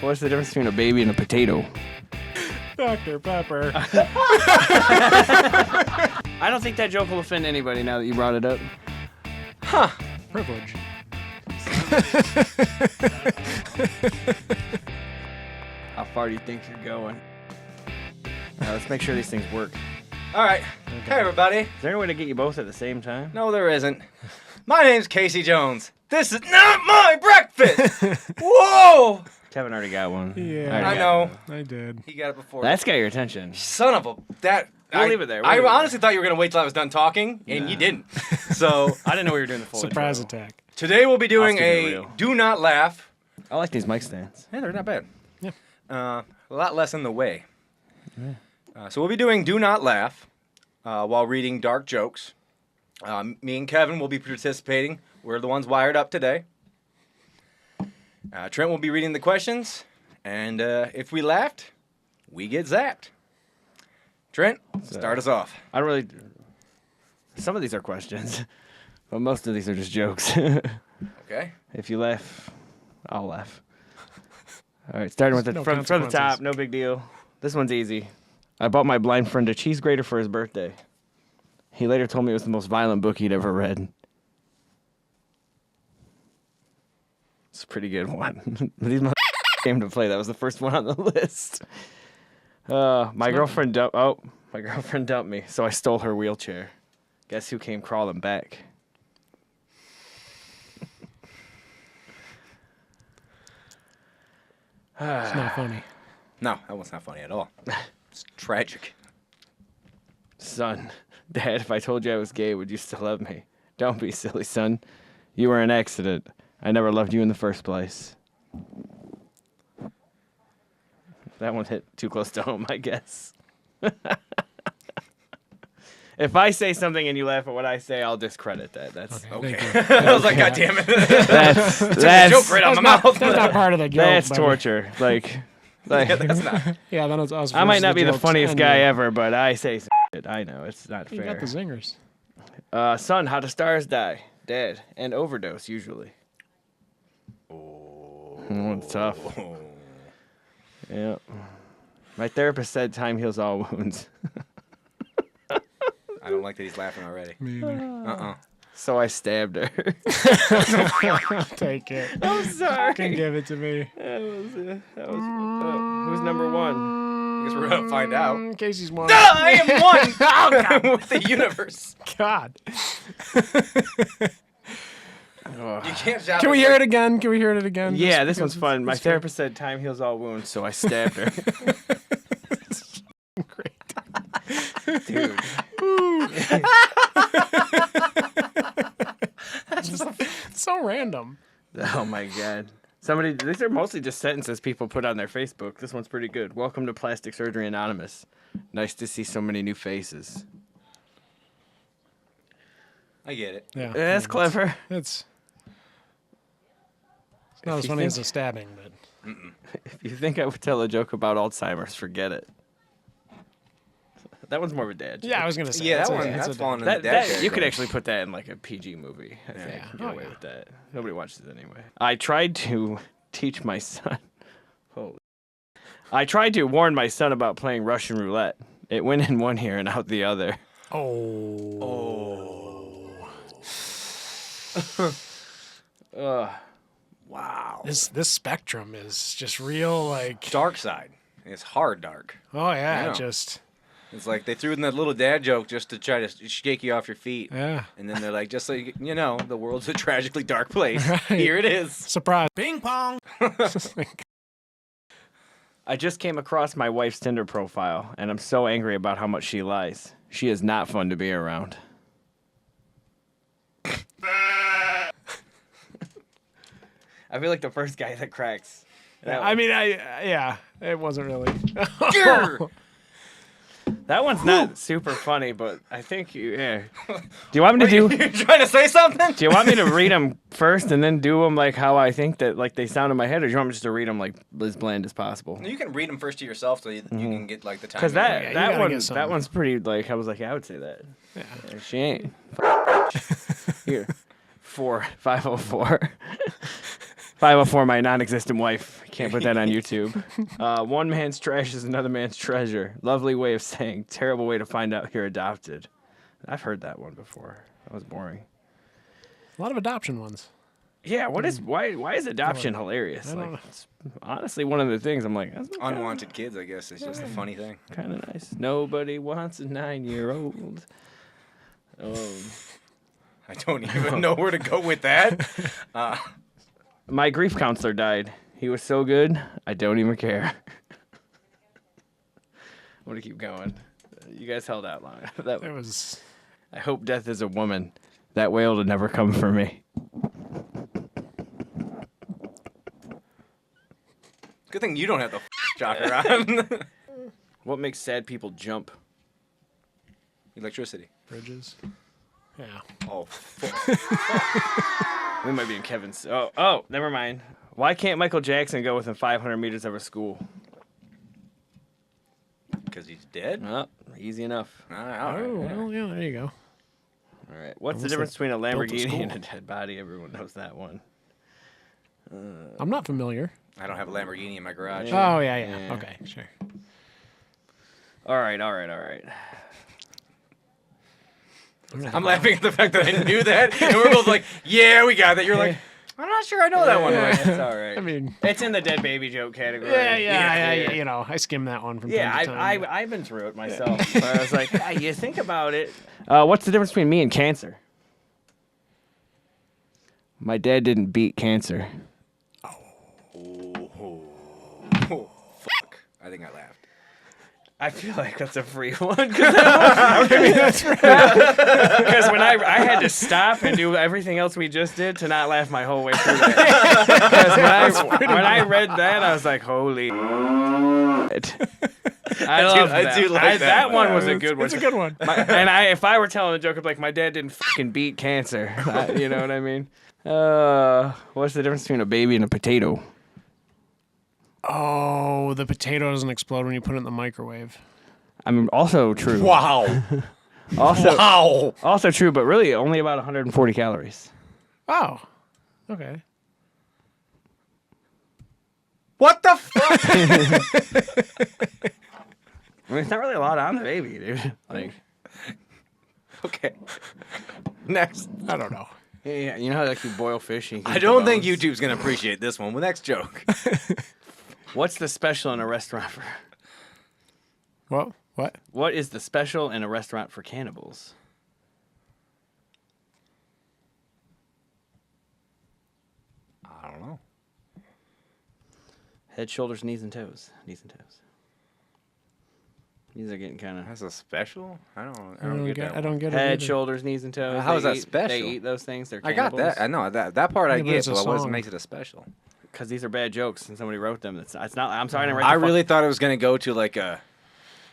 What's the difference between a baby and a potato? Dr. Pepper. I don't think that joke will offend anybody now that you brought it up. Huh. Privilege. How far do you think you're going? Let's make sure these things work. All right. Okay. Hey, everybody. Is there any way to get you both at the same time? No, there isn't. My name's Casey Jones. This is not my breakfast. Whoa! Kevin already got one. Yeah. I know. I did. He got it before. That's got your attention. Son of a... We'll leave it there. I honestly thought you were going to wait till I was done talking, and you didn't. So... I didn't know we were doing the full Surprise intro. attack. Today we'll be doing I'll keep it a real. Do Not Laugh. I like these mic stands. Yeah, they're not bad. Yeah. A lot less in the way. So we'll be doing Do Not Laugh while reading dark jokes. Me and Kevin will be participating. We're the ones wired up today. Trent will be reading the questions, and if we laughed, we get zapped. Trent, start us off. I don't really... Some of these are questions, but most of these are just jokes. Okay. If you laugh, I'll laugh. All right, starting with No from the consequences. top, no big deal. This one's easy. I bought my blind friend a cheese grater for his birthday. He later told me it was the most violent book he'd ever read. It's a pretty good one. These came to play. That was the first one on the list. My girlfriend dumped me, so I stole her wheelchair. Guess who came crawling back? It's not funny. No, that one's not funny at all. It's tragic. Son, Dad, if I told you I was gay, would you still love me? Don't be silly, son. You were an accident. I never loved you in the first place. That one hit too close to home, I guess. If I say something and you laugh at what I say, I'll discredit that. That's Okay. Thank you. I was like, God damn it. that's Joke right on my mouth. That's not part of the joke. that's buddy. torture. Like Yeah, that's not. Yeah, then it's us. I might versus not be the jokes funniest and guy you. ever, but I say some shit. I know it's not You got the fair. zingers. Son, how do stars die? Dead and overdose usually. It's tough. Yeah. My therapist said time heals all wounds. I don't like that he's laughing already. Me either. So I stabbed her. Take it. I'm sorry. You can give it to me. That was who's number one? I guess we're going to find out. Casey's one. I am one Oh, God. with the universe. God. You can't shout. Can we hear it again? Can we hear it again? Yeah, Just this one's because fun. My it's therapist said time heals all wounds, so I stabbed her. great. Dude. It's so random. Oh my god. These are mostly just sentences people put on their Facebook. This one's pretty good. Welcome to Plastic Surgery Anonymous. Nice to see so many new faces. I get it. Yeah. That's clever. It's not as you funny as think- a stabbing, but If you think I would tell a joke about Alzheimer's, forget it. That one's more of a dad joke. yeah, I was gonna say. Yeah, that's that a- one, that's that's a- falling in That, the dad you joke. could actually put that in like a PG movie. I think. Yeah. Get Oh, away yeah. with that. Nobody watches it anyway. I tried to teach my son. Holy. I tried to warn my son about playing Russian roulette. It went in one ear and out the other. Wow. This spectrum is just real, like. Dark side. It's hard dark. Oh yeah, Yeah. just It's like they threw in that little dad joke just to try to shake you off your feet. yeah. And then they're like, just so you know, the world's a tragically dark place. Right. Here it is. Surprise. Ping pong. I just came across my wife's Tinder profile, and I'm so angry about how much she lies. She is not fun to be around. I feel like the first guy that cracks. I mean, yeah, it wasn't really. Grr. That one's not super funny, but I think yeah. Do you want me to do? You're trying to say something? Do you want me to read them first and then do them like how I think that like they sound in my head, or do you want me just to read them like as bland as possible? You can read them first to yourself so you can get like the time. Because Yeah, you gotta get some. that one's pretty like I was like I would say that. Yeah. Yeah, she ain't. Here, 504. 504, my non-existent wife. Can't put that on YouTube. One man's trash is another man's treasure. Lovely way of saying terrible way to find out you're adopted. I've heard that one before. That was boring. A lot of adoption ones. Yeah, why is adoption hilarious? I don't know. It's honestly one of the things I'm like, that's Unwanted kids, I guess, is just a funny thing. kind of nice. Nobody wants a 9-year-old. I don't even know where to go with that. My grief counselor died. He was so good, I don't even care. I'm gonna keep going. You guys held out long. It was. I hope death is a woman. That whale would never come for me. Good thing you don't have the shocker on. What makes sad people jump? Electricity. Bridges. Yeah. Oh, We might be in Kevin's. Oh, never mind. Why can't Michael Jackson go within 500 meters of a school? because he's dead? Oh, easy enough. All right. Oh, well, yeah, there you go. All right. What's the Unless difference between a built a Lamborghini and a school. dead body? Everyone knows that one. I'm not familiar. I don't have a Lamborghini in my garage. Oh, yeah. Yeah. Okay, sure. All right. I'm laughing at the fact that I knew that, and we're both like, "Yeah, we got that." You're like, "I'm not sure I know that one." It's all right. I mean, It's in the dead baby joke category. yeah, you know, I skim that one from Yeah, time to time. I've been through it myself. So I was like, you think about it. What's the difference between me and cancer? My dad didn't beat cancer. Oh, fuck! I think I laughed. I feel like that's a free one. Because when I had to stop and do everything else we just did to not laugh my whole way through that. Because when I read that, I was like, holy shit. I love that. I do like that That one. one was a good one. It's a good one. If I were telling a joke, I'd be like, my dad didn't fucking beat cancer. You know what I mean? What's the difference between a baby and a potato? Oh, the potato doesn't explode when you put it in the microwave. I mean, also true. Wow! Also, Wow! also true, but really only about 140 calories. Oh, okay. What the fuck? I mean, it's not really a lot on the baby, dude. Like, Okay. Next. I don't know. yeah, you know how like you boil fish? And you I keep don't the think bones? YouTube's gonna appreciate this one. Well, next joke. What's the special in a restaurant for? What? What is the special in a restaurant for cannibals? I don't know. Head, shoulders, knees, and toes. Knees and toes. These are getting kind of That's a special? I don't really get that. I don't get it. head, either. shoulders, knees, and toes. How is that They special? eat those things. They're I cannibals. got that. I know that part I Yeah, but get, it's a but what song. makes it a special? Because these are bad jokes, and somebody wrote them. It's not. I'm sorry, I didn't write. I the really thought it was gonna go to like a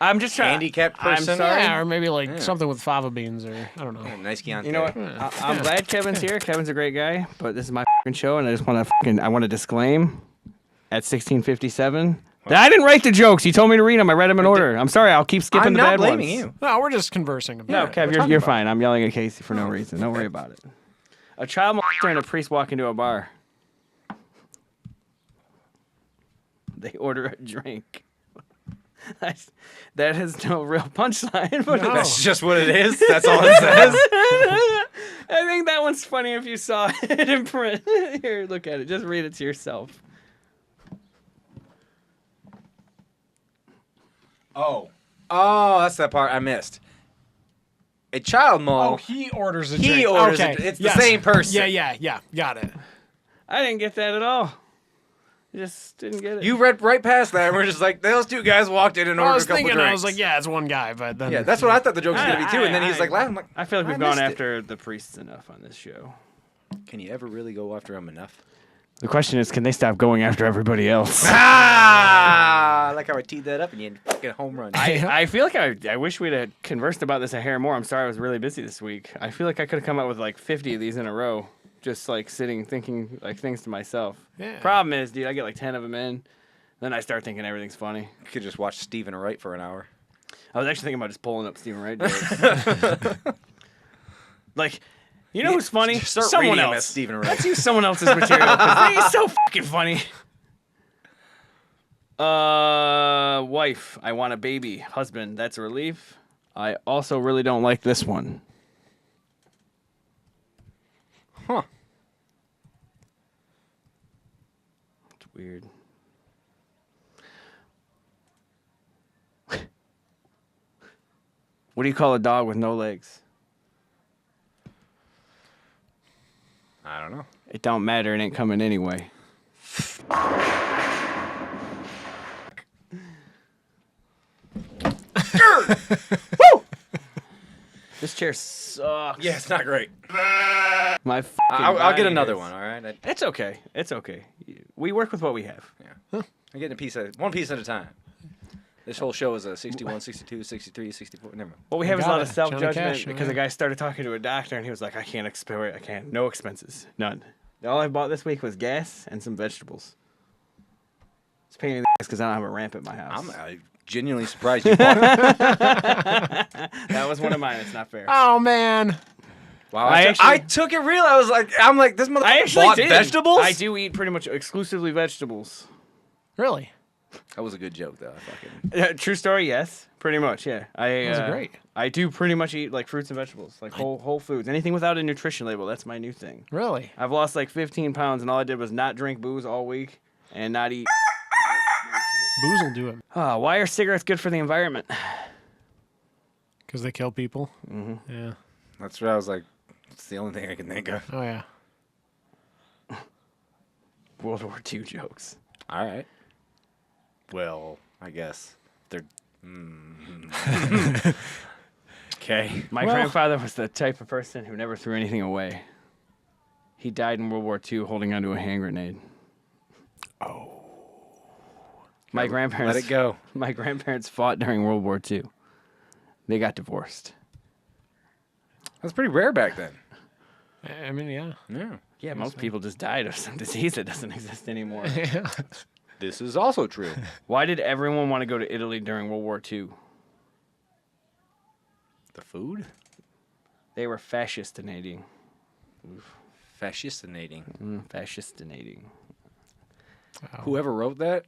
I'm just trying. handicapped I'm person. sorry. Yeah, or maybe like Yeah. something with fava beans, or I don't know. Yeah, nice Chianti. You know what? Yeah. I'm glad Kevin's here. Kevin's a great guy, but this is my fucking show, and I just want to I want to disclaim at 16:57 that I didn't write the jokes. You told me to read them. I read them in order. I'm sorry. I'll keep skipping I'm the not bad blaming ones. you. No, we're just conversing No, about it. Kev, we're you're talking about fine. I'm yelling at Casey for no reason. Don't worry about it. A child molester and a priest walk into a bar. They order a drink. That is no real punchline, but No. That's just what it is. That's all it says. I think that one's funny if you saw it in print. Here, look at it. Just read it to yourself. Oh, that's that part I missed. A child Oh, mall. he orders a He drink. orders okay. it. It's the same person. Yeah. Got it. I didn't get that at all. Just didn't get it. You read right past that, and we're just like, those two guys walked in and I ordered was a couple thinking, drinks. I was like, yeah, it's one guy, but then Yeah, that's what I thought the joke was gonna be too. And then I- he's like, laughing. I'm like, I feel like I we've gone missed it. after the priests enough on this show. Can you ever really go after him enough? The question is, can they stop going after everybody else? I like how I teed that up and you fucking home run. I feel like I wish we'd have conversed about this a hair more. I'm sorry I was really busy this week. I feel like I could have come up with like 50 of these in a row, just like sitting thinking like things to myself. Yeah. Problem is, dude, I get like 10 of them in, then I start thinking everything's funny. You could just watch Stephen Wright for an hour. I was actually thinking about just pulling up Stephen Wright jokes. Like, You know who's funny? Start Someone reading 'em else. as Stephen Ray. Let's use someone else's material. 'Cause he's so fucking funny. Wife, I want a baby. Husband, that's a relief. I also really don't like this one. Huh. It's weird. What do you call a dog with no legs? I don't know. It don't matter. It ain't coming anyway. Woo! This chair sucks. Yeah, it's not great. My fucking I'll get body another hurts. one. All right. It's okay. It's okay. We work with what we have. I'm getting one piece at a time. This whole show is a 61, 62, 63, 64. Never mind. What we have is a Got lot it. of self-judgment Johnny Cash, because yeah. a guy started talking to a doctor and he was like, I can't expire. I can't. No expenses. None. All I bought this week was gas and some vegetables. It's pain in the ass because I don't have a ramp at my house. I'm genuinely surprised you bought it. That was one of mine. It's not fair. Oh man. Wow, I I actually- took it real. I'm like, this I motherfucker actually bought did. vegetables? I do eat pretty much exclusively vegetables. Really? That was a good joke, though. I fucking... True story, yes. Pretty much, yeah. That was great. I do pretty much eat like fruits and vegetables, like whole foods. Anything without a nutrition label, that's my new thing. Really? I've lost like 15 pounds and all I did was not drink booze all week and not eat. Booze will do it. Why are cigarettes good for the environment? Because they kill people. Mm-hmm. Yeah. That's what I was like, it's the only thing I can think of. Oh yeah. World War II jokes. All right. Well, I guess they're... Okay. My grandfather was the type of person who never threw anything away. He died in World War II holding onto a hand grenade. Oh. My grandparents. Let it go. My grandparents fought during World War II. They got divorced. That's pretty rare back then. I mean, yeah. Yeah. Yeah, most people just died of some disease that doesn't exist anymore. This is also true. Why did everyone want to go to Italy during World War II? The food? They were fascistinating. Fascistinating. Fascistinating. Whoever wrote that?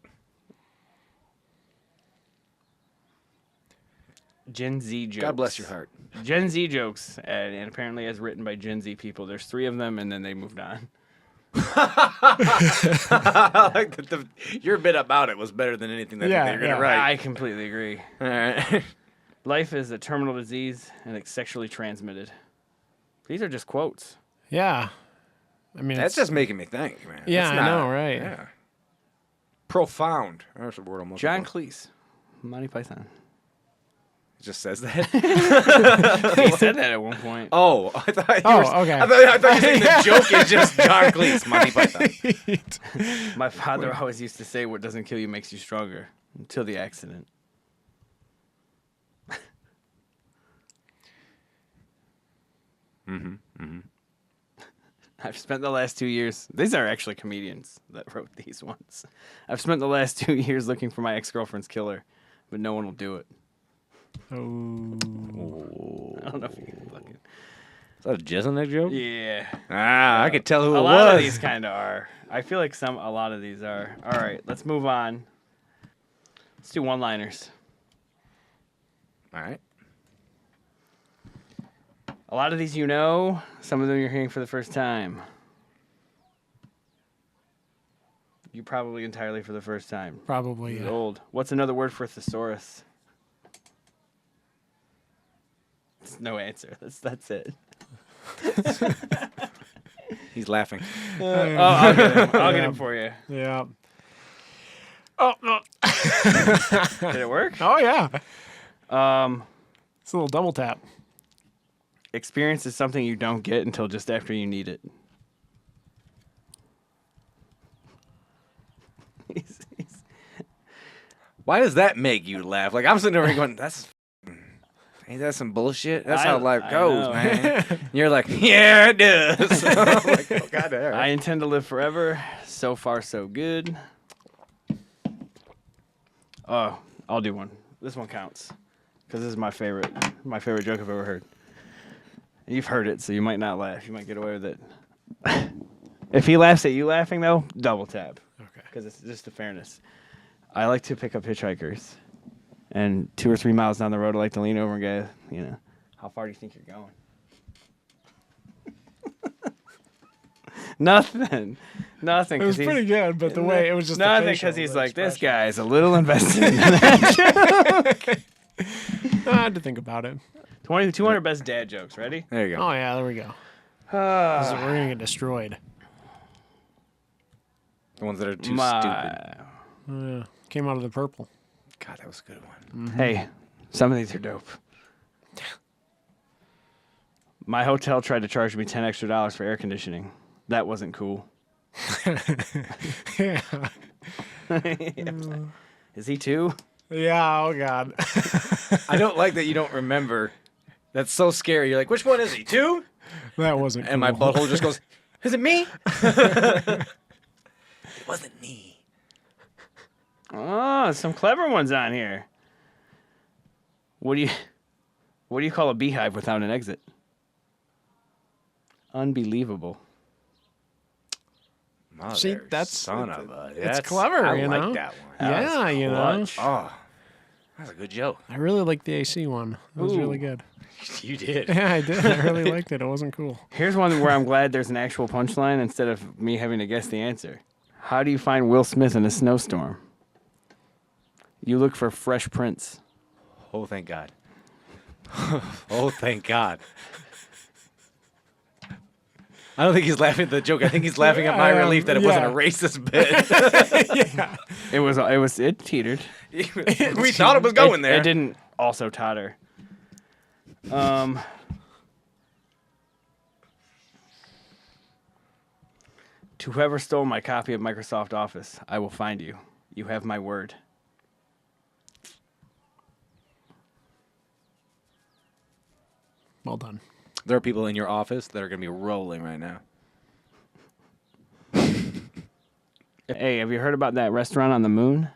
Gen Z jokes. God bless your heart. Gen Z jokes, and apparently as written by Gen Z people. There's 3 of them, and then they moved on. I like that your bit about it was better than anything that Yeah, you're going to yeah. write. I completely agree. All right. Life is a terminal disease, and it's sexually transmitted. These are just quotes. Yeah. I mean, That's it's just making me think, man. Yeah, That's I know, right? Yeah. Profound. That's the word I'm looking John for. Cleese, Monty Python. It just says that. He said that at one point. Oh, I thought you Oh, were, okay. I thought you were saying the joke is just John Cleese, Monty Python. My father always used to say, what doesn't kill you makes you stronger. Until the accident. I've spent the last 2 years... These are actually comedians that wrote these ones. I've spent the last 2 years looking for my ex-girlfriend's killer, but no one will do it. Oh. I don't know if you can fucking... Is that a Jeselnik joke? Yeah. Ah, I could tell who A it lot was. of these kind of are. I feel like a lot of these are. All right, let's move on. Let's do one-liners. All right. A lot of these you know. Some of them you're hearing for the first time. You probably entirely for the first time. Probably. It's Yeah. old. What's another word for thesaurus? It's no answer. That's it. He's laughing. I'll get him. I'll get him for you. Yeah. Oh no. Did it work? Oh yeah. It's a little double tap. Experience is something you don't get until just after you need it. Why does that make you laugh? Like, I'm sitting over here going, ain't that some bullshit? That's how life I goes, know. man. And you're like, yeah, it does. I'm like, oh, God damn. I intend to live forever. So far, so good. Oh, I'll do one. This one counts because this is my favorite joke I've ever heard. You've heard it, so you might not laugh. You might get away with it. If he laughs at you laughing, though, double tap. Okay. Because it's just a fairness. I like to pick up hitchhikers. And 2 or 3 miles down the road, I like to lean over and go, how far do you think you're going? Nothing. It was pretty good, but the way it was just nothing because he's like, this guy's a little invested in that joke. I had to think about it. 200 best dad jokes. Ready? There you go. Oh, yeah, there we go. We're going to get destroyed. The ones that are too stupid. Came out of the purple. God, that was a good one. Mm-hmm. Hey, some of these are dope. My hotel tried to charge me $10 extra for air conditioning. That wasn't cool. Yeah. Is he too? Yeah, oh, God. I don't like that you don't remember. That's so scary. You're like, which one is he? 2? That wasn't cool. And my butthole just goes, is it me? It wasn't me. Oh, some clever ones on here. What do you call a beehive without an exit? Unbelievable. Mother See, that's son of a. It's clever, I you like know? that one. Yeah, you know. Oh, that's a good joke. I really liked the AC one. That was really good. You did. Yeah, I did. I really liked it. It wasn't cool. Here's one where I'm glad there's an actual punchline instead of me having to guess the answer. How do you find Will Smith in a snowstorm? You look for Fresh Prince. Oh, thank God. Oh, thank God. I don't think he's laughing at the joke. I think he's laughing at my relief that it wasn't a racist bit. Yeah. It teetered. We thought it was going there. It didn't also totter. To whoever stole my copy of Microsoft Office, I will find you. You have my word. Well done. There are people in your office that are going to be rolling right now. Hey, have you heard about that restaurant on the moon?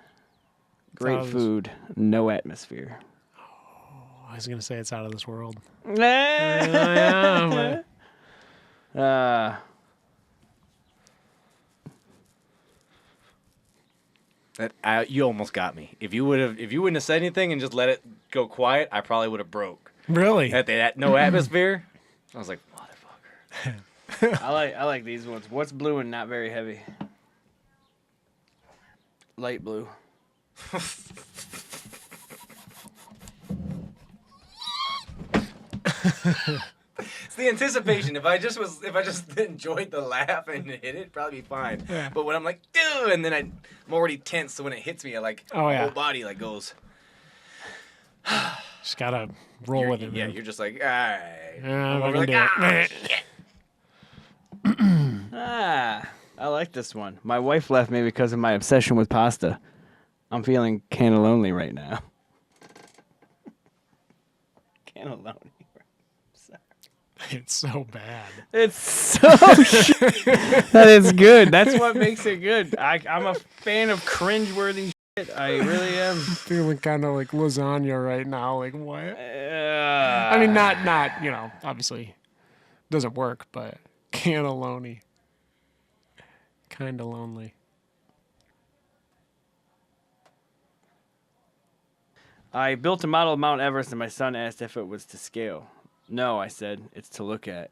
Great Sounds- food, no atmosphere. I was going to say it's out of this world. Yeah, You almost got me. If you wouldn't have said anything and just let it go quiet, I probably would have broke. Really? At that no atmosphere, I was like, motherfucker. I like these ones. What's blue and not very heavy? Light blue. It's the anticipation. If I just enjoyed the laugh and hit it, it'd probably be fine. Yeah. But when I'm like, dude, and then I'm already tense, so when it hits me, I my whole body goes. Just got to roll with it. Yeah, man. you're just like, all right. Yeah, I'm we're like, gonna do it. I like this one. My wife left me because of my obsession with pasta. I'm feeling cannelloni right now. Cannelloni. It's so bad. It's so that is good. That's what makes it good. I'm a fan of cringeworthy shit. I really am. Feeling kind of like lasagna right now. Like, what? I I mean, not, obviously doesn't work, but cannelloni. Kind of lonely. I built a model of Mount Everest and my son asked if it was to scale. No, I said, it's to look at.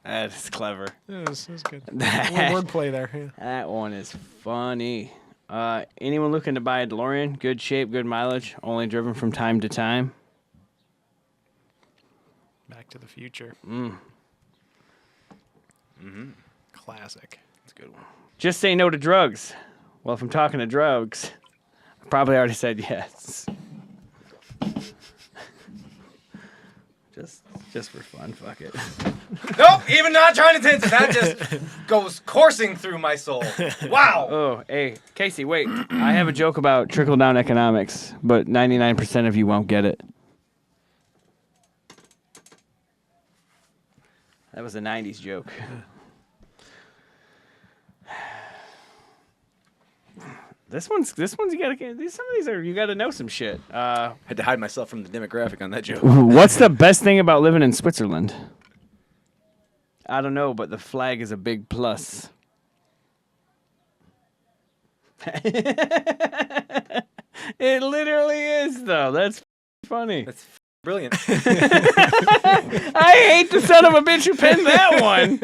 That is clever. Yeah, this is good. Wordplay there. Yeah. That one is funny. Anyone looking to buy a DeLorean? Good shape, good mileage, only driven from time to time. Back to the Future. Classic. That's a good one. Just say no to drugs. Well, if I'm talking to drugs, I probably already said yes. Just for fun, fuck it. Nope, even not trying to tense it. That just goes coursing through my soul. Wow. Oh, hey, Casey, wait. I have a joke about trickle-down economics, but 99% of you won't get it. That was a 90s joke. This one's you gotta get. Some of these are you gotta know some shit. Had to hide myself from the demographic on that joke. What's the best thing about living in Switzerland? I don't know, but the flag is a big plus. It literally is, though. That's funny. That's brilliant. I hate the son of a bitch who penned that one.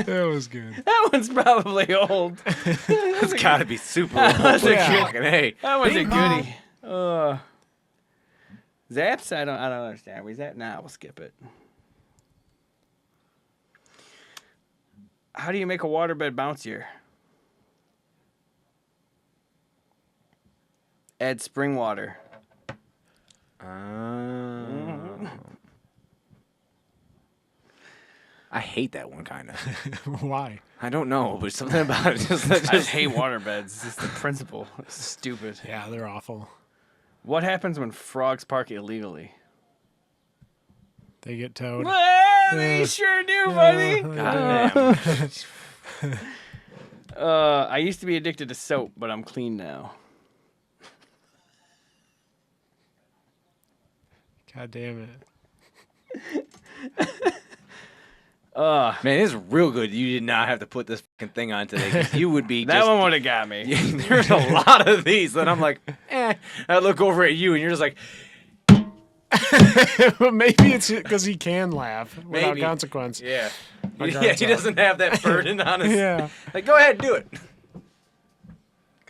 That was good. That one's probably old. It's got to be super old. That's a good- Fucking hey. That one's a Bing bong. goodie. Zaps? I don't understand. We zap? Nah, we'll skip it. How do you make a waterbed bouncier? Add spring water. I hate that one kind of. Why? I don't know, but something about it just I just hate waterbeds. It's just the principle. It's stupid. Yeah, they're awful. What happens when frogs park illegally? They get towed. Well, they sure do, buddy. God damn. I used to be addicted to soap, but I'm clean now. God damn it. Man, it's real good. You did not have to put this fucking thing on today. 'Cause you would be That just, one would have got me. There's a lot of these that I'm like, I look over at you and you're just like, But maybe it's because he can laugh without Maybe. consequence. yeah. My Yeah, guard's he up. doesn't have that burden on his. Yeah. Like, go ahead and do it.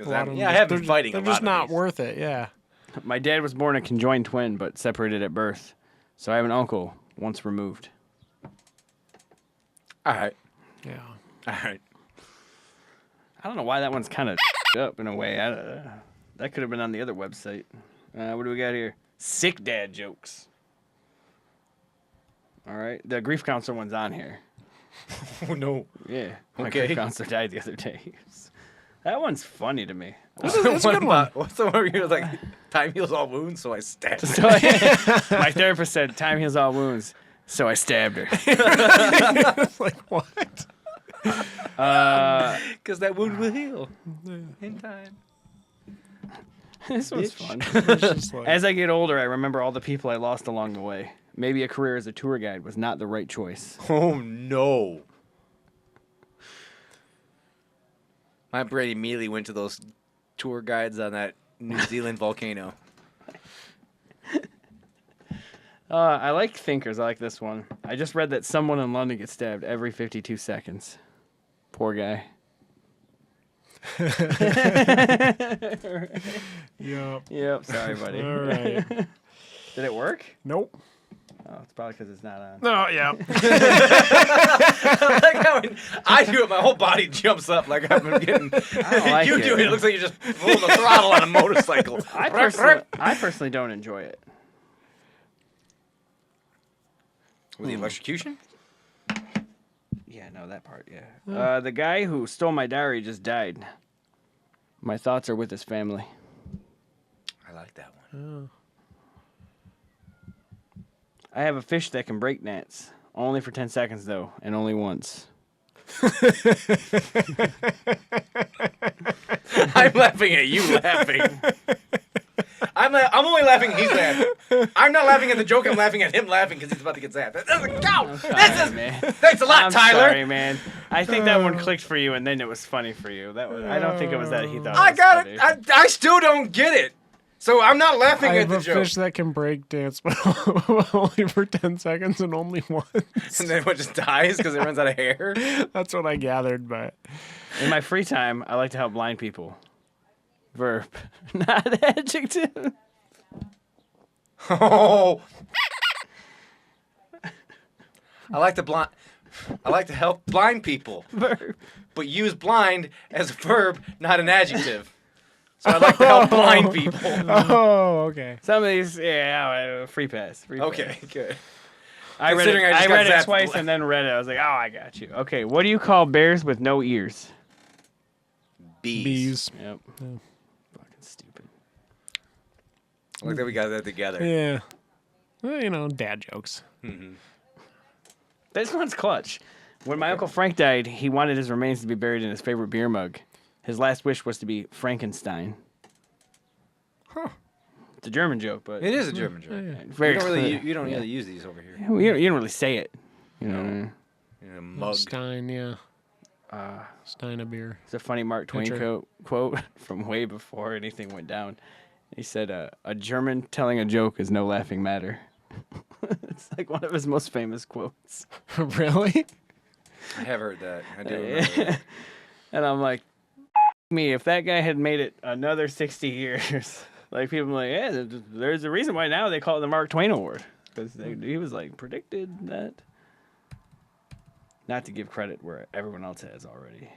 A lot of them I just- have been they're- fighting They're a just lot not of these. worth it. Yeah. My dad was born a conjoined twin, but separated at birth. So I have an uncle, once removed. All right. Yeah. All right. I don't know why that one's kind of up in a way. That could have been on the other website. What do we got here? Sick dad jokes. All right. The grief counselor one's on here. Oh, no. Yeah. My Okay. grief counselor died the other day. That one's funny to me. That's a good one. What's the one where you're like, time heals all wounds, so I stabbed. So my therapist said, time heals all wounds. So I stabbed her. Like, what? Because that wound will heal in time. This one's fun. It's just like, As I get older, I remember all the people I lost along the way. Maybe a career as a tour guide was not the right choice. Oh, no. My brain immediately went to those tour guides on that New Zealand volcano. I like thinkers. I like this one. I just read that someone in London gets stabbed every 52 seconds. Poor guy. Yep. Yep. Sorry, buddy. All right. Did it work? Nope. Oh, it's probably because it's not on. No, yeah. Like how when I do it, my whole body jumps up like I've been getting. like you it. do it, it looks like you're just pulling the throttle on a motorcycle. I personally don't enjoy it. With the electrocution? Yeah, no, that part, yeah. The guy who stole my diary just died. My thoughts are with his family. I like that one. I have a fish that can break nets. Only for 10 seconds, though, and only once. I'm laughing at you laughing. I'm only laughing he's laughing. I'm not laughing at the joke. I'm laughing at him laughing because he's about to get zapped. Man. Thanks a lot, I'm Tyler. sorry, man. I think that one clicked for you, and then it was funny for you. I don't think it was that he thought I it was got funny. it. I still don't get it. So I'm not laughing I at have the a joke. fish that can break dance, but only for 10 seconds and only once. And then what, just dies because it runs out of hair? That's what I gathered, but In my free time, I like to help blind people. Verb, not adjective. Oh. I like to help blind people, Verb. but use blind as a verb, not an adjective. So I like to help blind people. oh, okay. Some of these, free pass. Free pass. Okay, good. I read Considering it, I just got read it zapped. twice and then read it. I was like, oh, I got you. Okay, what do you call bears with no ears? Bees. Yep. Fucking stupid. I like that we got that together. Yeah. Well, dad jokes. This one's clutch. When my Uncle Frank died, he wanted his remains to be buried in his favorite beer mug. His last wish was to be Frankenstein. Huh. It's a German joke, but It is a German joke. Yeah. very You don't really use these over here. you don't really say it. You know what I mean? In a mug. Stein, yeah. Stein a beer. It's a funny Mark Twain Picture. quote from way before anything went down. He said, "A German telling a joke is no laughing matter." It's like one of his most famous quotes. Really? I have heard that. I do remember that. And I'm like, me, if that guy had made it another 60 years, like people are like, yeah, there's a reason why now they call it the Mark Twain Award. Because he was like, predicted that. Not to give credit where everyone else has already.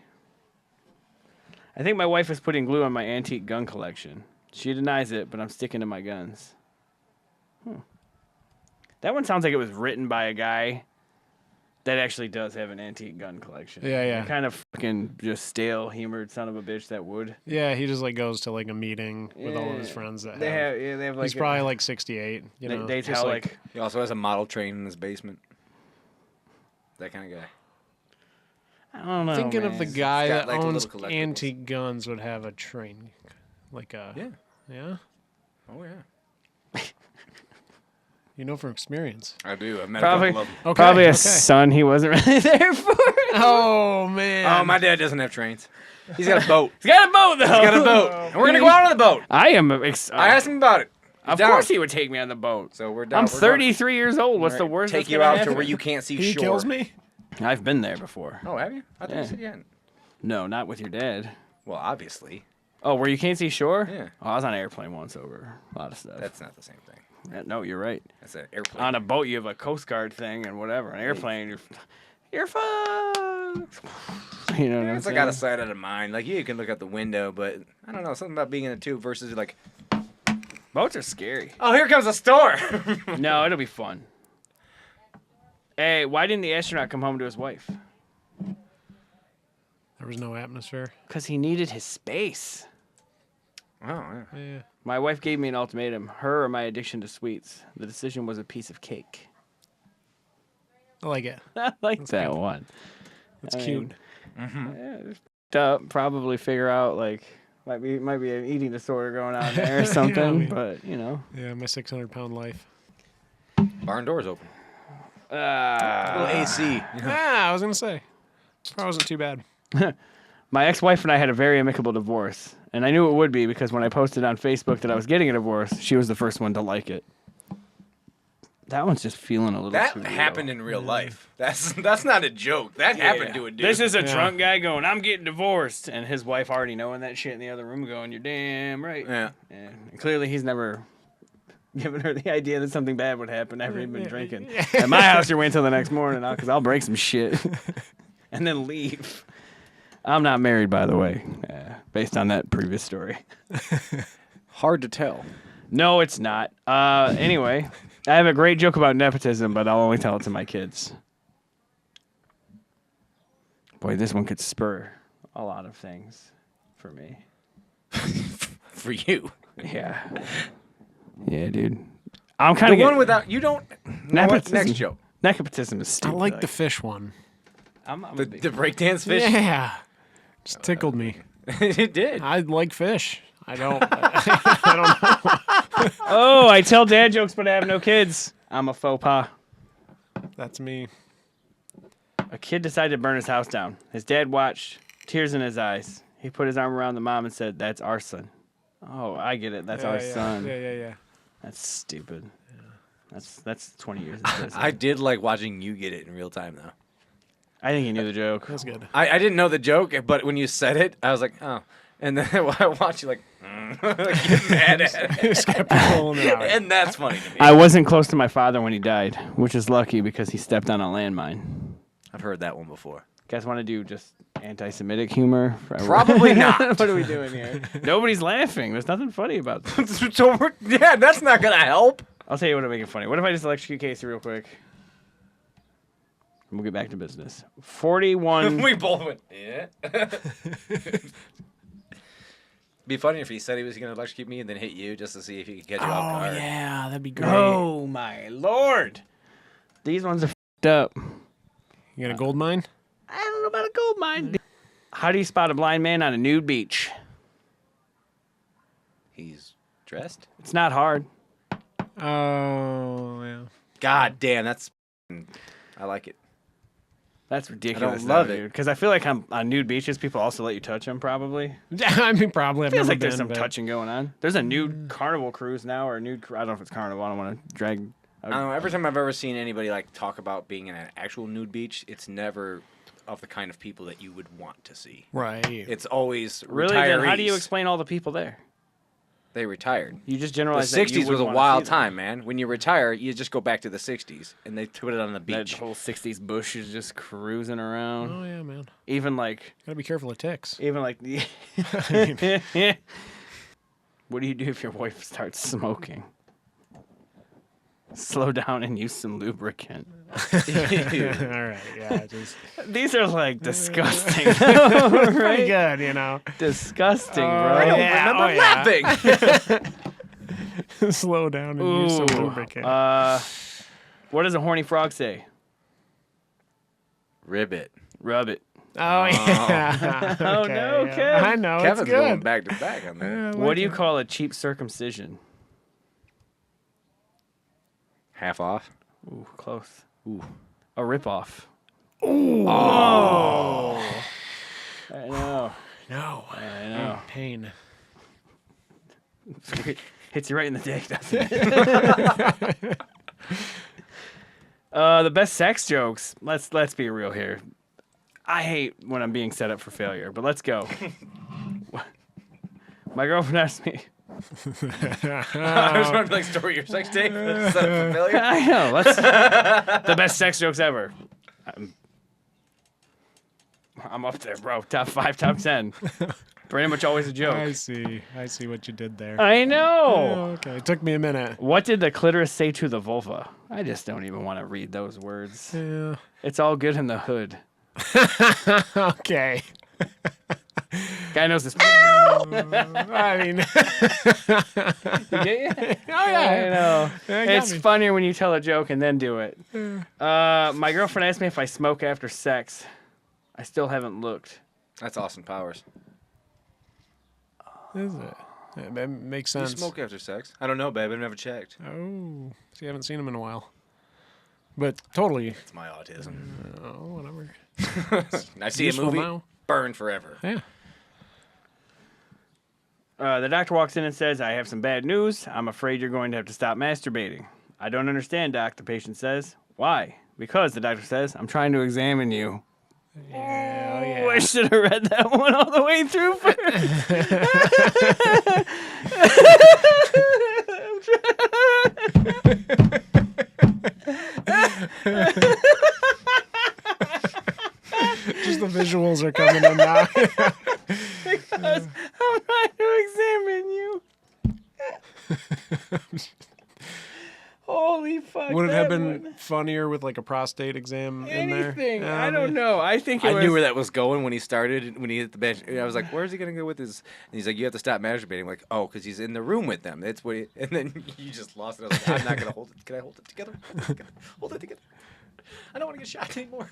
I think my wife is putting glue on my antique gun collection. She denies it, but I'm sticking to my guns. That one sounds like it was written by a guy that actually does have an antique gun collection. Yeah, yeah. The kind of fucking just stale, humored son of a bitch that would. Yeah, he just like goes to like a meeting with all of his Yeah. friends that They have. they have like. He's probably like 68. You know, they just tell like. He also has a model train in his basement. That kind of guy. I don't know. thinking of the man. guy got, that like, owns little collectibles. antique guns would have a train, like a yeah. Oh, yeah. You know from experience. I do. I've met Probably, a couple of them. Okay, probably a okay. son he wasn't really there for. Oh man. Oh, my dad doesn't have trains. He's got a boat. He's got a boat though. He's got a boat. And we're going to go out on the boat. I am. I asked him about it. He's Of down. course he would take me on the boat. So we're down. I'm We're going- 33 years old. What's the Alright, worst? Take that's you gonna out to happen? where you can't see he shore. kills me. I've been there before. Oh, have you? I thought Yeah. you said you hadn't. No, not with your dad. Well, obviously. Oh, where you can't see shore? Yeah. Oh, I was on an airplane once over a lot of stuff. That's not the same thing. No, you're right. That's an airplane. On a boat, you have a Coast Guard thing and whatever. An airplane, you're fucked. You know what I'm It's like saying? out of sight, out of mind. Like, you can look out the window, but I don't know. Something about being in a tube versus like, Boats are scary. oh, here comes a store. No, it'll be fun. Hey, why didn't the astronaut come home to his wife? There was no atmosphere. Because he needed his space. Oh, yeah. Yeah. My wife gave me an ultimatum, her or my addiction to sweets. The decision was a piece of cake. I like it. I like that one. That's I cute. mean, yeah, just up, probably figure out, like, might be an eating disorder going on there or something, I mean- but, you know. Yeah, my 600-pound life. Barn door's open. Uh, Little AC. I was gonna say, probably wasn't too bad. My ex-wife and I had a very amicable divorce, and I knew it would be because when I posted on Facebook that I was getting a divorce, she was the first one to like it. That one's just feeling a little That too real. happened in real life. That's not a joke. That happened to a dude. This is a Yeah. drunk guy going, I'm getting divorced, and his wife already knowing that shit in the other room going, you're damn right. Yeah. And clearly he's never given her the idea that something bad would happen after he'd been drinking. At my house, you wait until the next morning because I'll break some shit and then leave. I'm not married, by the way, based on that previous story. Hard to tell. No, it's not. Anyway, I have a great joke about nepotism, but I'll only tell it to my kids. Boy, this one could spur a lot of things for me. For you. Yeah. Yeah, dude. I'm kind The of one without you don't. Know what? Nepotism. Next joke. Nepotism is I stupid. like the fish one. I'm a The big- breakdance fish. Yeah, just tickled me. It did. I like fish. I don't. I don't know. Oh, I tell dad jokes, but I have no kids. I'm a faux pas. That's me. A kid decided to burn his house down. His dad watched, tears in his eyes. He put his arm around the mom and said, "That's our son." Oh, I get it. That's Yeah, our yeah. son. Yeah. That's stupid. That's 20 years in prison. I did like watching you get it in real time though. I think he knew the joke. That's good. I didn't know the joke, but when you said it, I was like, oh. And then I watched you like get mad at it. Just kept pulling it out. And that's funny to me. I wasn't close to my father when he died, which is lucky because he stepped on a landmine. I've heard that one before. Guys want to do just anti-Semitic humor? Probably not. What are we doing here? Nobody's laughing. There's nothing funny about this. So yeah, that's not gonna help. I'll tell you what will make it funny. What if I just electrocute Casey real quick? And we'll get back to business. 41. We both went, yeah. Be funny if he said he was gonna electrocute me and then hit you just to see if he could catch you off Oh guard. yeah, that'd be great. Oh my lord. These ones are f***ed up. You got a gold mine? I don't know about a gold mine. How do you spot a blind man on a nude beach? He's dressed. It's not hard. Oh, yeah. God damn, that's. I like it. That's ridiculous. I don't love it. dude. Because I feel like on nude beaches, people also let you touch them, probably. I mean, probably. I've Feels never like there's been, some but- touching going on. There's a nude carnival cruise now, or a nude. I don't know if it's carnival. I don't want to drag. I don't know. Every time I've ever seen anybody like talk about being in an actual nude beach, it's never of the kind of people that you would want to see. Right. It's always Really? Then how do you retirees. explain all the people there? They retired. You just The generalize. that you 60s was wouldn't a wanna wild see them. time, man. When you retire, you just go back to the 60s, and they put it on the That beach. whole '60s bush is just cruising around. Oh, yeah, man. Even like, Gotta be careful of ticks. the. What do you do if your wife starts smoking? Slow down and use some lubricant. All right, yeah, just These are like disgusting, pretty right? good, you know. Disgusting, I bro. don't Yeah, remember oh, yeah. laughing. Slow down and use some lubricant. What does a horny frog say? Ribbit. Rub it. Oh, yeah. Oh, Okay, no, yeah. Kev. I know, Kevin's it's going good. back to back on that. Yeah, I What like do you it. call a cheap circumcision? Half off. Ooh, close. Ooh. A ripoff. Oh. I know. No. I know. Pain. Hits you right in the dick, doesn't it? The best sex jokes. Let's be real here. I hate when I'm being set up for failure, but let's go. My girlfriend asked me. I was wondering, like, story your sex tape. Set up for failure. I know. The best sex jokes ever. I'm up there, bro. Top 5, top 10. Pretty much always a joke. I see what you did there. I know. Oh, okay, it took me a minute. What did the clitoris say to the vulva? I just don't even want to read those words. Yeah. It's all good in the hood. Okay. Guy knows this. I mean, You get it? oh yeah, I know. Yeah, got It's me. funnier when you tell a joke and then do it. My girlfriend asked me if I smoke after sex. I still haven't looked. That's Austin Powers. Is it? That makes You sense. smoke after sex? I don't know, babe. I've never checked. Oh, see, I haven't seen him in a while. But totally. It's my autism. Oh, whatever. I see a Useful movie, now. burn forever. Yeah. The doctor walks in and says, I have some bad news. I'm afraid you're going to have to stop masturbating. I don't understand, doc, the patient says. Why? Because, the doctor says, I'm trying to examine you. Yeah, Oh, I should have read that one all the way through Just the visuals are coming in now. because I'm trying to examine you. Holy fuck. Would it have that been one. funnier with like a prostate exam in there? Anything? I don't know. I think it I was. knew where that was going when he started, when he hit the bench. And I was like, where's he going to go with his? And he's like, you have to stop masturbating. I'm like, oh, because he's in the room with them. That's what he, and then you just lost it. I was like, I'm not going to hold it. Can I hold it together? Hold it together. I don't want to get shot anymore.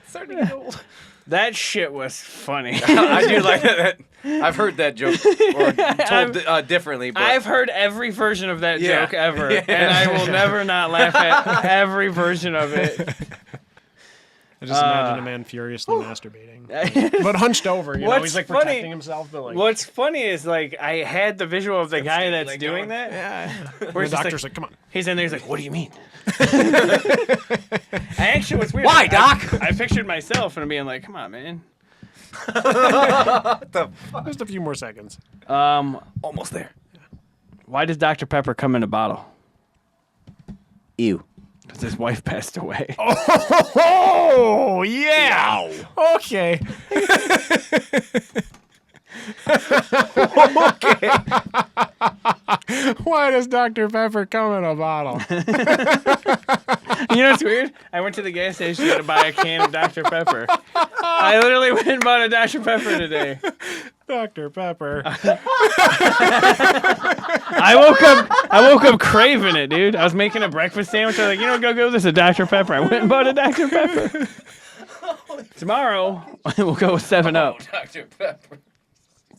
It's starting to get old. That shit was funny. I do like that. I've heard that joke or told differently. But I've heard every version of that Yeah. joke ever, Yeah. and I will never not laugh at every version of it. I just imagine a man furiously masturbating. But hunched over, you know, What's he's like funny- protecting himself, but like What's funny is like I had the visual of the guy that's like doing going- that. yeah. Where The he's just doctor's like, come on. He's in there. He's like, "What do you mean?" Actually, what's weird? Why, like, Doc? I pictured myself and being like, "Come on, man." Just a few more seconds. almost there. Why does Dr Pepper come in a bottle? Ew. Because his wife passed away. Oh, yeah. Okay. Why does Dr. Pepper come in a bottle? You know what's weird? I went to the gas station to buy a can of Dr Pepper. I literally went and bought a Dr Pepper today. Dr. Pepper. I woke up craving it, dude. I was making a breakfast sandwich. I was like, you know, go. There's a Dr Pepper. I went and bought a Dr Pepper. Tomorrow, we'll go with 7 Up. Dr. Pepper.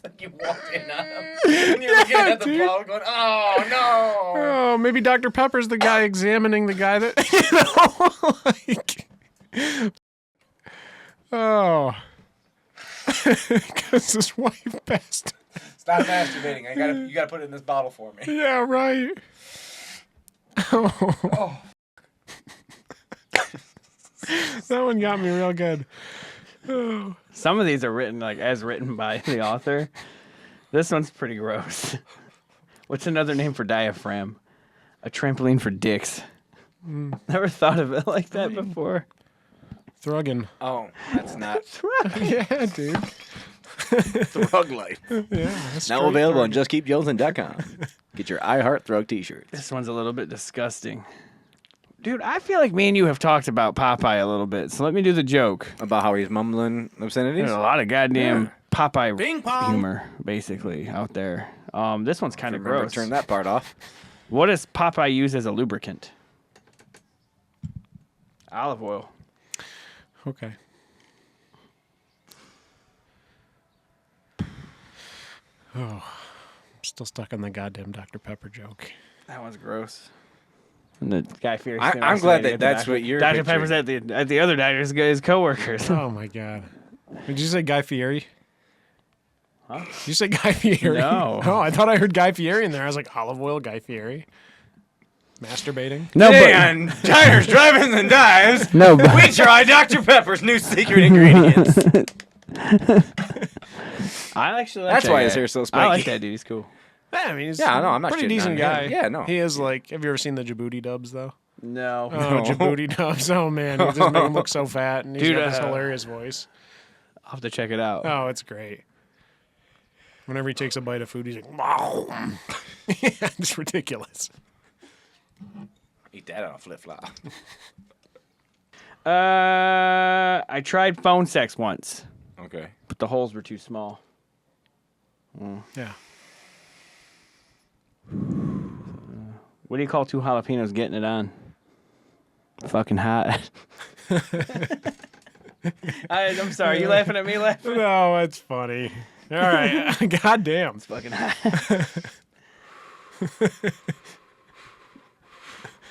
Like you walked in on him. And you're looking at the dude. bottle going, oh, no. Oh, maybe Dr. Pepper's the guy examining the guy that, oh. Because his wife passed. Stop masturbating. You gotta put it in this bottle for me. Yeah, right. Oh. That one got me real good. Oh. Some of these are written as written by the author. This one's pretty gross. What's another name for diaphragm? A trampoline for dicks. Never thought of it like that before. Thruggin. Oh, that's not. Yeah, dude. Thrug life. Yeah. Now available on justkeepjonesin.com. Get your I Heart Thrug t-shirts. This one's a little bit disgusting. Dude, I feel like me and you have talked about Popeye a little bit, so let me do the joke. About how he's mumbling obscenities? There's a lot of goddamn Popeye Bing pong. humor, basically, out there. This one's kind of Remember gross. to turn that part off. What does Popeye use as a lubricant? Olive oil. Okay. Oh, I'm still stuck on the goddamn Dr. Pepper joke. That one's gross. And the Guy Fieri. I'm glad that's what you're Dr. picturing. Pepper's at the other doctor's his coworkers. Oh my god. Did you say Guy Fieri? Huh? Did you say Guy Fieri? No. Oh, I thought I heard Guy Fieri in there. I was like, olive oil, Guy Fieri. Masturbating? No, Today on Diners, Drive-Ins, and Dives, No, but we try Dr. Pepper's new secret ingredients. I actually like That's that why guy. his hair's so I like spiky. that dude. He's cool. Yeah, I mean, he's Yeah, no, I'm not pretty shitting decent on guy. him. Yeah, no. He is like, have you ever seen the Djibouti dubs, though? No. Oh, No. Djibouti dubs. Oh, man. He just make him look so fat, and he's Dude, got this hilarious voice. I'll have to check it out. Oh, it's great. Whenever he takes a bite of food, he's like, wow. Yeah, it's ridiculous. Eat that on a flip-flop. I tried phone sex once, Okay. but the holes were too small. Yeah. What do you call 2 jalapenos getting it on? Fucking hot. I'm sorry. You laughing at me? Laughing? No, it's funny. All right. Goddamn. Fucking hot.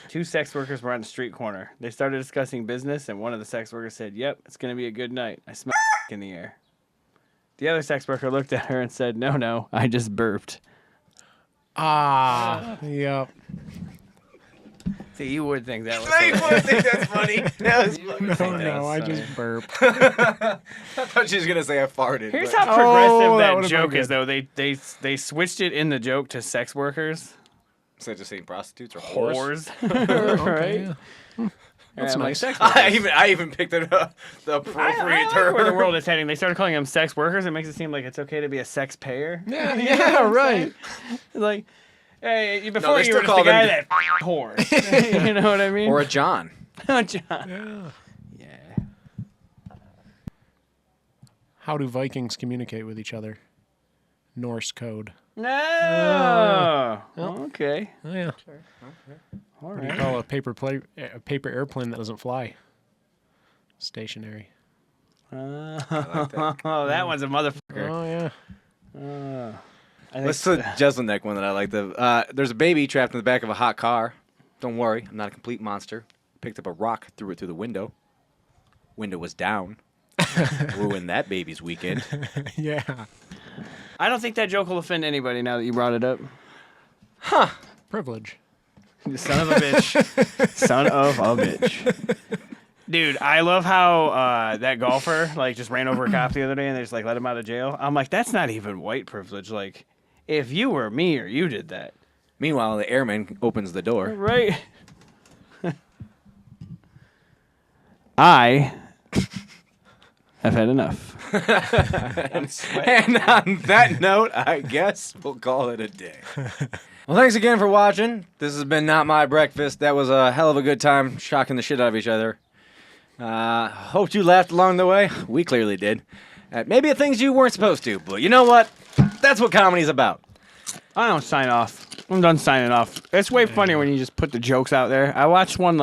2 sex workers were on the street corner. They started discussing business, and one of the sex workers said, "Yep, it's gonna be a good night. I smell in the air." The other sex worker looked at her and said, "No, I just burped." Yep. See, you would think that was. I would think that's funny. That was funny. No, I just burped. I thought she was going to say I farted. Here's but- how progressive that that would've been joke is, good. though. They switched it in the joke to sex workers. Instead of just saying prostitutes or whores. Whores. Right? Yeah. That's nice. Sex workers. I even picked it up. The I appropriate like term. where the world is heading. They started calling them sex workers. It makes it seem like it's okay to be a sex payer. Yeah, You know what yeah, I'm right. saying? Like, hey, before they you still were just call the guy them that whore. You know what I mean? Or a John. Oh, John. Yeah. Yeah. How do Vikings communicate with each other? Norse code. No. Okay. Oh, yeah. All What do you right. call a paper airplane that doesn't fly? Stationary. Oh, that one's a motherfucker. Oh, yeah. I think Let's the Jeselnik one that I like. There's a baby trapped in the back of a hot car. Don't worry, I'm not a complete monster. Picked up a rock, threw it through the window. Window was down. Ruined that baby's weekend. Yeah. I don't think that joke will offend anybody now that you brought it up. Privilege. You son of a bitch. Son of a bitch. Dude, I love how that golfer just ran over a cop the other day and they just let him out of jail. I'm like, that's not even white privilege. Like, if you were me or you did that. Meanwhile, the airman opens the door. Right. I have had enough. And on that note, I guess we'll call it a day. Well, thanks again for watching. This has been Not My Breakfast. That was a hell of a good time shocking the shit out of each other. Hoped you laughed along the way. We clearly did. Maybe at things you weren't supposed to, but you know what? That's what comedy's about. I don't sign off. I'm done signing off. It's way funnier when you just put the jokes out there. I watched one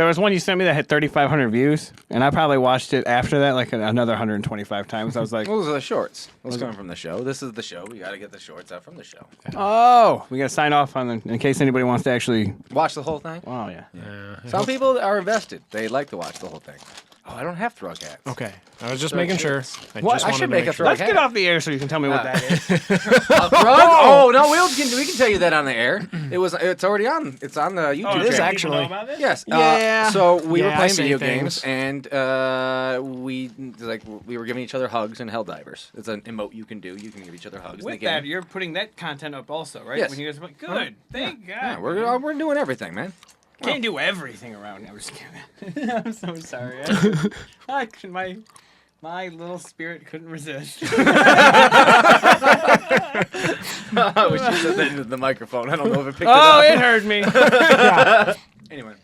There was one you sent me that had 3,500 views, and I probably watched it after that like another 125 times. I was like, Those are the shorts. Those coming from the show. This is the show. We got to get the shorts out from the show. oh, we got to sign off on them in case anybody wants to actually. Watch the whole thing. Oh, yeah. Some people are invested. They like to watch the whole thing. Oh, I don't have thrug hats. Okay. I was just making sure. I just should wanted to make a sure. thrug Let's get off the air so you can tell me what that is. A thrug? Oh no, we can tell you that on the air. It's already on. It's on the YouTube. it is channel. actually. Yes. Yeah. So we were Yeah, I playing say video things. games, and we were giving each other hugs and hell divers. It's an emote you can do. You can give each other hugs. in the With game. that, you're putting that content up also, right? Yes. When you guys are like, good, thank God. Yeah, we're doing everything, man. Can't do everything around. I'm just kidding. I'm so sorry. My little spirit couldn't resist. I wish you said that into the microphone. I don't know if it picked it Oh, up. it heard me. Anyway,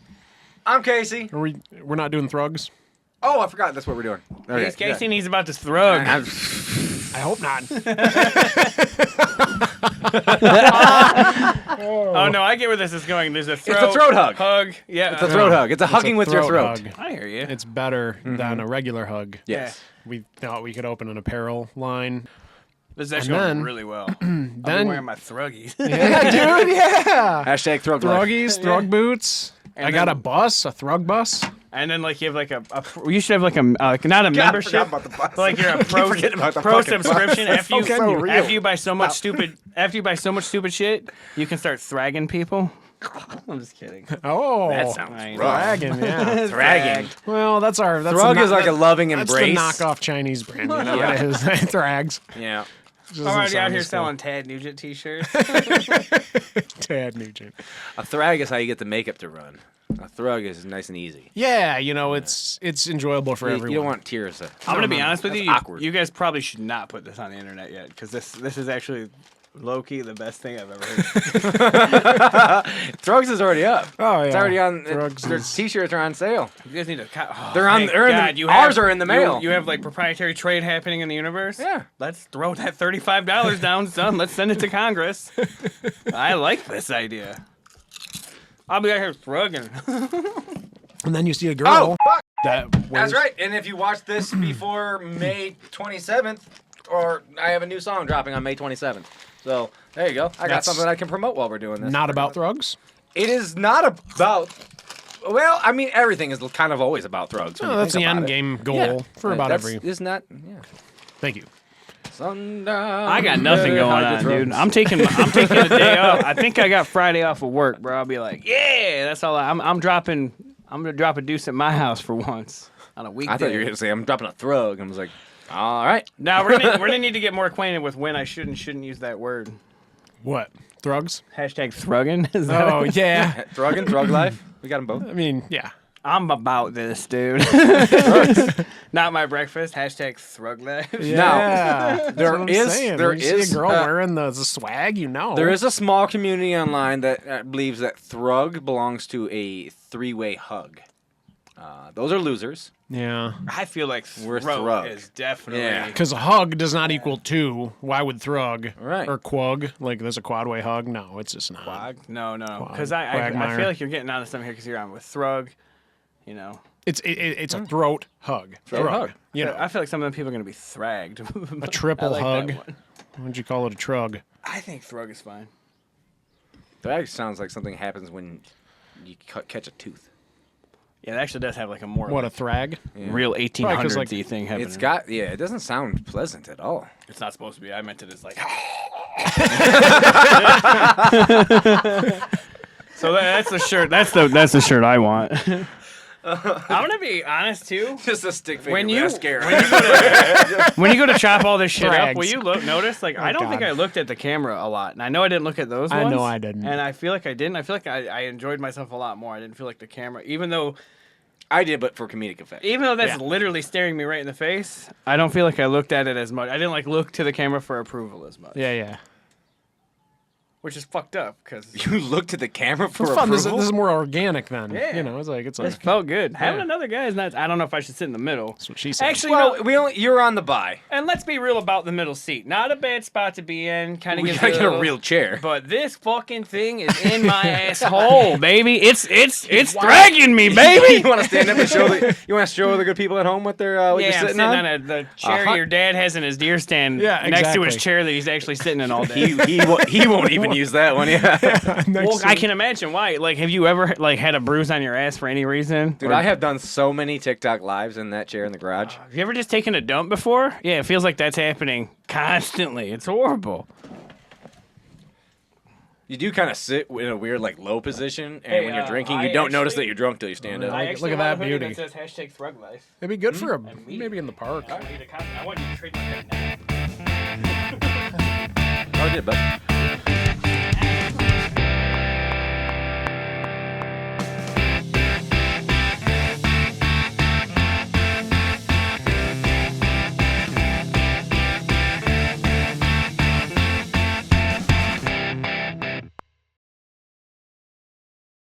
I'm Casey. We're not doing thrugs? Oh, I forgot. That's what we're doing. He's Casey and he's about to thrug. I hope not. Oh no, I get where this is going. There's a throat, It's a throat hug. Hug. Yeah. It's a throat hug. It's a hugging with your throat throat. hug. I hear you. It's better than a regular hug. Yes. We thought we could open an apparel line. This is actually And going then- really well. I've been wearing my thruggies. Yeah, dude, yeah. Hashtag throat life. Thruggies, thrug boots. I got a bus, a thrug bus. And then like you have like you should have like a not a membership, about the bus. but like you're a pro about the pro fucking subscription. bus. After you buy so much stupid shit, you can start thragging people. I'm just kidding. Oh, That sounds Right. rough. dragon, yeah. Dragging. Well, that's Thrug the is like a loving that's embrace. the knockoff Chinese brand. You know Yeah. what it is? Thrags. Yeah. Just I'm doesn't already out sound here as cool. selling Tad Nugent t-shirts. Tad Nugent. A thrag is how you get the makeup to run. A thrug is nice and easy. Yeah, you know, it's enjoyable for everyone. You don't want tears. I'm gonna be honest with you. That's awkward. You guys probably should not put this on the internet yet, because this is actually low-key the best thing I've ever heard. Thrugs is already up. Oh, It's yeah. already on. Thrugs Their is- t-shirts are on sale. You guys need to. They're on- Thank they're in the- God, you ours have- are in the mail. You have like proprietary trade happening in the universe. Yeah. Let's throw that $35 down, son. Let's send it to Congress. I like this idea. I'll be out here thrugging. And then you see a girl. Oh, fuck. That That's wears- right. And if you watch this before May 27th, or I have a new song dropping on May 27th. So there you go. I got That's something I can promote while we're doing this. Not about thrugs. It is not about. Well, I mean, everything is kind of always about thrugs. when Oh, you that's think the about end it. game goal Yeah. for about That's- every. It's not. Yeah. Thank you. Sundown. I got nothing going on, dude. I'm taking a day off. I think I got Friday off of work, bro. I'll be like, yeah, that's all. I'm gonna drop a deuce at my house for once on a weekday. I thought you were going to say I'm dropping a thrug. I was like, all right. Now we're gonna need to get more acquainted with when I should and shouldn't use that word. What? Thrugs? Hashtag thrugging. Is that Oh, yeah. Drug and drug life. We got them both. I mean, yeah. I'm about this, dude. Not my breakfast. Hashtag thrug life. Yeah. There There is- there you see is, a girl uh, wearing the swag, you know. There is a small community online that believes that thrug belongs to a three-way hug. Those are losers. Yeah. I feel like We're throat thrug. is definitely. Yeah. Because a hug does not equal two. Why would thrug? Right. Or quag? Like there's a quad-way hug? No, it's just not. Quag? No. Quag- Because I quagmire. feel like you're getting onto something here because you're on with thrug. You know. It's a throat hug. Throat hug. You know, I feel like some of the people are gonna be thragged. a triple I like hug. that one. What'd you call it? A trug? I think thrug is fine. That sounds like something happens when you catch a tooth. Yeah, it actually does have like a more What, a thrag? real 'cause, 1800s-y thing happening. It's got, yeah, it doesn't sound pleasant at all. It's not supposed to be. I meant it as like. So that's the shirt. That's the shirt I want. I'm gonna be honest too. Just a stick figure When you mascara. when you go to chop all this shit up, will Thrags. you notice? Like, I don't think God. I looked at the camera a lot, and I know I didn't look at those I ones. know I didn't. and I feel like I didn't. I feel like I enjoyed myself a lot more. I didn't feel like the camera, even though I did, but for comedic effect. that's literally staring me right in the face. I don't feel like I looked at it as much. I didn't like look to the camera for approval as much. Yeah, yeah. which is fucked up because You looked at the camera for It's fun. This approval? is more organic then. Yeah. You know, it's like this like felt good. Having another guy is not. I don't know if I should sit in the middle. that's what she said. Actually, Well, no. you're on the bye. And let's be real about the middle seat. Not a bad spot to be in. Kind of We gives gotta you get a little- real chair. But this fucking thing is in my asshole, baby. It's dragging me, baby. You want to stand up and show the good people at home what they're what Yeah, you're I'm sitting sitting on? on the chair Uh-huh. your dad has in his deer stand Yeah, next to his exactly. chair that he's actually sitting in all day. He won't even use that one. Yeah. Well, I can imagine why. Like, have you ever like had a bruise on your ass for any reason? Dude, I have done so many TikTok lives in that chair in the garage. Have you ever just taken a dump before? Yeah, it feels like that's happening constantly. It's horrible. You do kind of sit in a weird like low position, and Hey, when you're drinking, I you don't notice actually- that you're drunk till you stand up. I- I actually look at want that a hoodie beauty. that says hashtag Thrug Life. It'd be good for a me. maybe in the park. I want you to trade my head now. Oh, I did, bud.